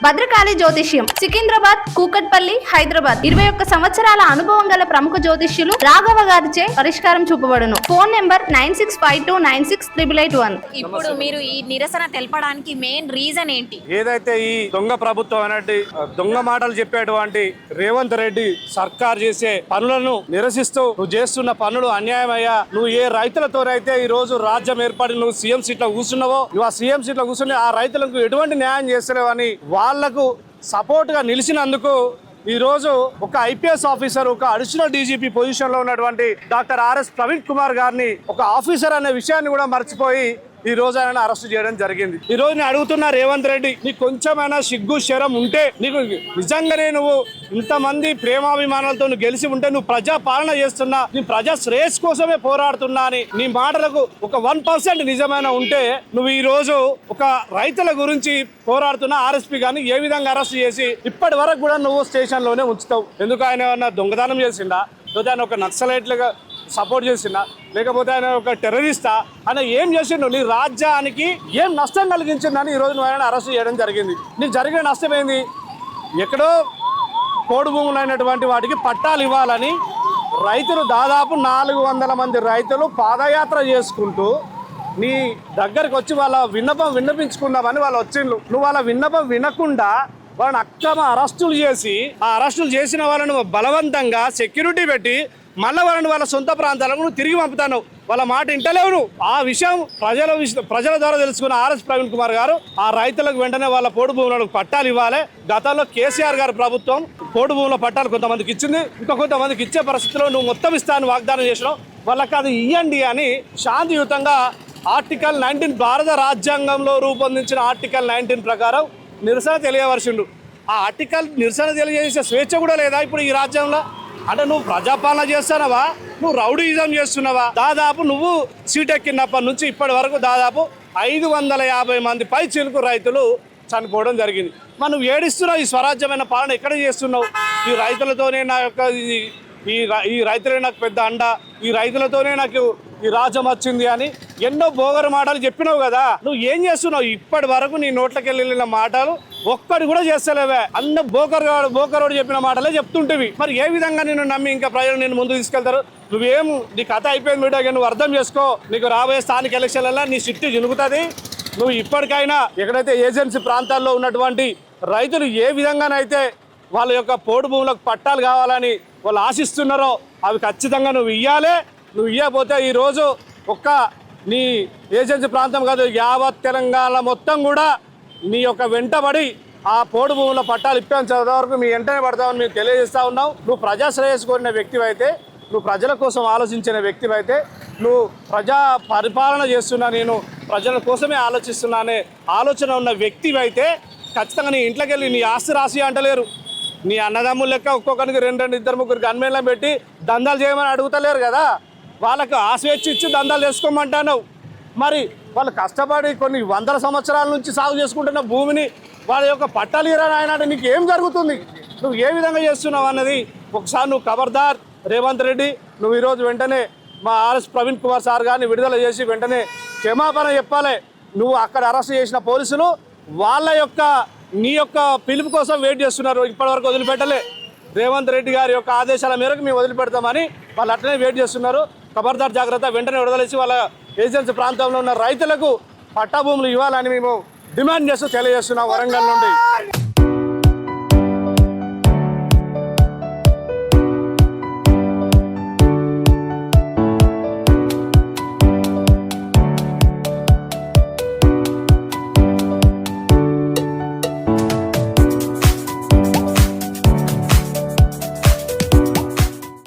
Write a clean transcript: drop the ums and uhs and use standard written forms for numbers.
భద్రకాళి జ్యోతిష్యం సికింద్రాబాద్, కూకట్పల్లి, హైదరాబాద్ 21 సంవత్సరాల అనుభవం గల ప్రముఖ జ్యోతిష్యులు రాఘవ గారిచే పరిష్కారం చూపబడును. Phone number 9652968881. ఇప్పుడు మీరు ఈ నిరసన తెలపడానికి మెయిన్ రీజన్ ఏంటి? ఏదైతే ఈ దొంగ ప్రభుత్వం అనేది దొంగ మాటలు చెప్పేటువంటి రేవంత్ రెడ్డి సర్కార్ చేసే పనులను నిరసిస్తూ నువ్వు చేస్తున్న పనులు అన్యాయమయ్యా. నువ్వు ఏ రైతులతోనైతే ఈ రోజు రాజ్యం ఏర్పడి నువ్వు సీఎం సీట్ లో కూర్చున్నావో, నువ్వు ఆ సీఎం సీట్ లో కూర్చుని ఆ రైతులకు ఎటువంటి న్యాయం చేస్తలేవు అని వాళ్లకు సపోర్ట్ గా నిలిచినందుకు ఈ రోజు ఒక ఐపీఎస్ ఆఫీసర్, ఒక అడిషనల్ డీజీపీ పొజిషన్ లో ఉన్నటువంటి డాక్టర్ ఆర్ఎస్ ప్రవీణ్ కుమార్ గారిని ఒక ఆఫీసర్ అనే విషయాన్ని కూడా మర్చిపోయి ఈ రోజు ఆయన అరెస్ట్ చేయడం జరిగింది. ఈ రోజు నేను అడుగుతున్నా రేవంత్ రెడ్డి, నీకు కొంచెమైనా సిగ్గు శరం ఉంటే, నీకు నిజంగానే నువ్వు ఇంతమంది ప్రేమాభిమానాలతో నువ్వు గెలిచి ఉంటే, నువ్వు ప్రజా పాలన చేస్తున్నా, నీ ప్రజా శ్రేయస్ కోసమే పోరాడుతున్నా అని నీ మాటలకు ఒక 1% నిజమైన ఉంటే, నువ్వు ఈ రోజు ఒక రైతుల గురించి పోరాడుతున్న ఆర్ఎస్పీ గాని ఏ విధంగా అరెస్ట్ చేసి ఇప్పటి వరకు కూడా నువ్వు స్టేషన్ లోనే ఉంచుతావు? ఎందుకు ఆయన ఏమన్నా దొంగతనం చేసిండా, లేదా ఆయన ఒక నక్సలైట్లుగా సపోర్ట్ చేసిందా, లేకపోతే ఆయన ఒక టెర్రరిస్టా, ఆయన ఏం చేసిండు? నీ రాజ్యానికి ఏం నష్టం కలిగించిందని ఈ రోజు నువ్వు ఆయన అరెస్ట్ చేయడం జరిగింది. నీకు జరిగిన నష్టం ఏంది? ఎక్కడో పోడు భూములు అయినటువంటి వాటికి పట్టాలు ఇవ్వాలని రైతులు దాదాపు 400 మంది రైతులు పాదయాత్ర చేసుకుంటూ నీ దగ్గరికి వచ్చి వాళ్ళ విన్నపం విన్నపించుకుందామని వాళ్ళు వచ్చిండ్రు. నువ్వు వాళ్ళ విన్నపం వినకుండా వాళ్ళని అక్రమ అరెస్టులు చేసి, ఆ అరెస్టులు చేసిన వాళ్ళను బలవంతంగా సెక్యూరిటీ పెట్టి మళ్ళీ వాళ్ళని వాళ్ళ సొంత ప్రాంతాలకు నువ్వు తిరిగి పంపుతాను. వాళ్ళ మాట ఇంటలేవు నువ్వు. ఆ విషయం ప్రజల ద్వారా తెలుసుకున్న ఆర్ఎస్ ప్రవీణ్ కుమార్ గారు ఆ రైతులకు వెంటనే వాళ్ళ పోడు భూములకు పట్టాలు ఇవ్వాలి. గతంలో కేసీఆర్ గారి ప్రభుత్వం పోడు భూముల పట్టాలు కొంతమందికి ఇచ్చింది, ఇంకా కొంతమందికి ఇచ్చే పరిస్థితిలో నువ్వు మొత్తం ఇస్తాను వాగ్దానం చేసినావు. వాళ్ళకి అది ఇవ్వండి అని శాంతియుతంగా ఆర్టికల్ 19 భారత రాజ్యాంగంలో రూపొందించిన ఆర్టికల్ 19 ప్రకారం నిరసన తెలియవలసిండు. ఆ ఆర్టికల్ నిరసన తెలియజేసే స్వేచ్ఛ కూడా లేదా ఇప్పుడు ఈ రాజ్యంలో? అంటే నువ్వు ప్రజాపాలన చేస్తున్నావా, నువ్వు రౌడీయిజం చేస్తున్నావా? దాదాపు నువ్వు సీట్ ఎక్కినప్పటి నుంచి ఇప్పటి వరకు దాదాపు 550 మంది పై చిలుకు రైతులు చనిపోవడం జరిగింది. మరి నువ్వు ఏడిస్తున్నావు? ఈ స్వరాజ్యమైన పాలన ఎక్కడ చేస్తున్నావు? ఈ రైతులతోనే నా యొక్క ఈ రైతులే నాకు పెద్ద అండ, ఈ రైతులతోనే నాకు ఈ రాజ్యం వచ్చింది అని ఎన్నో బోగరు మాటలు చెప్పినావు కదా. నువ్వు ఏం చేస్తున్నావు? ఇప్పటి వరకు నీ నోట్లకి వెళ్ళిన మాటలు ఒక్కటి కూడా చేస్తలేవే. అన్న బోకరోడు చెప్పిన మాటలే చెప్తుంటేవి. మరి ఏ విధంగా నిన్ను నమ్మి ఇంకా ప్రజలు నేను ముందుకు తీసుకెళ్తారు? నువ్వేం, నీ కథ అయిపోయింది మీడియా, నువ్వు అర్థం చేసుకో. నీకు రాబోయే స్థానిక ఎలక్షన్లలో నీ సిట్టు జునుగుతుంది. నువ్వు ఇప్పటికైనా ఎక్కడైతే ఏజెన్సీ ప్రాంతాల్లో ఉన్నటువంటి రైతులు ఏ విధంగానైతే వాళ్ళ యొక్క పోడు భూములకు పట్టాలు కావాలని వాళ్ళు ఆశిస్తున్నారో అవి ఖచ్చితంగా నువ్వు ఇవ్వాలి. నువ్వు ఇవ్వకపోతే ఈరోజు ఒక్క నీ ఏజెన్సీ ప్రాంతం కాదు, యావత్ తెలంగాణ మొత్తం కూడా నీ యొక్క వెంటబడి ఆ పోడు భూముల పట్టాలు ఇప్పేంత వరకు మీ వెంటనే పడతామని మేము తెలియజేస్తా ఉన్నావు. నువ్వు ప్రజా శ్రేయస్సు కోరిన వ్యక్తివైతే, నువ్వు ప్రజల కోసం ఆలోచించిన వ్యక్తివైతే, నువ్వు ప్రజా పరిపాలన చేస్తున్నా, నేను ప్రజల కోసమే ఆలోచిస్తున్నా అనే ఆలోచన ఉన్న వ్యక్తివైతే ఖచ్చితంగా నీ ఇంట్లోకి వెళ్ళి నీ ఆస్తి రాసి అంటలేరు. నీ అన్నదమ్ముల లెక్క ఒక్కొక్కరికి 2, 2, 3 గన్మెన్లను పెట్టి దందాలు చేయమని అడుగుతలేరు కదా. వాళ్ళకు ఆ స్వేచ్ఛ ఇచ్చి దందాలు చేసుకోమంటాను. మరి వాళ్ళు కష్టపడి కొన్ని 100 సంవత్సరాల నుంచి సాగు చేసుకుంటున్న భూమిని వాళ్ళ యొక్క పట్టాలు ఇరాయనంటే నీకు ఏం జరుగుతుంది? నువ్వు ఏ విధంగా చేస్తున్నావు అన్నది ఒకసారి నువ్వు ఖబర్దార్ రేవంత్ రెడ్డి. నువ్వు ఈరోజు వెంటనే మా ఆర్ఎస్ ప్రవీణ్ కుమార్ సార్ గారిని విడుదల చేసి వెంటనే క్షమాపణ చెప్పాలి. నువ్వు అక్కడ అరెస్ట్ చేసిన పోలీసులు వాళ్ళ యొక్క నీ యొక్క పిలుపు కోసం వెయిట్ చేస్తున్నారు. ఇప్పటివరకు వదిలిపెట్టలే. రేవంత్ రెడ్డి గారి యొక్క ఆదేశాల మేరకు మేము వదిలిపెడతామని వాళ్ళు అట్లనే వెయిట్ చేస్తున్నారు. ఖబర్దార్ జాగ్రత్త. వెంటనే విడుదలేసి వాళ్ళ ఏజెన్సీ ప్రాంతంలో ఉన్న రైతులకు పట్టా భూములు ఇవ్వాలని మేము డిమాండ్ చేస్తూ తెలియజేస్తున్నాం వరంగల్ నుండి.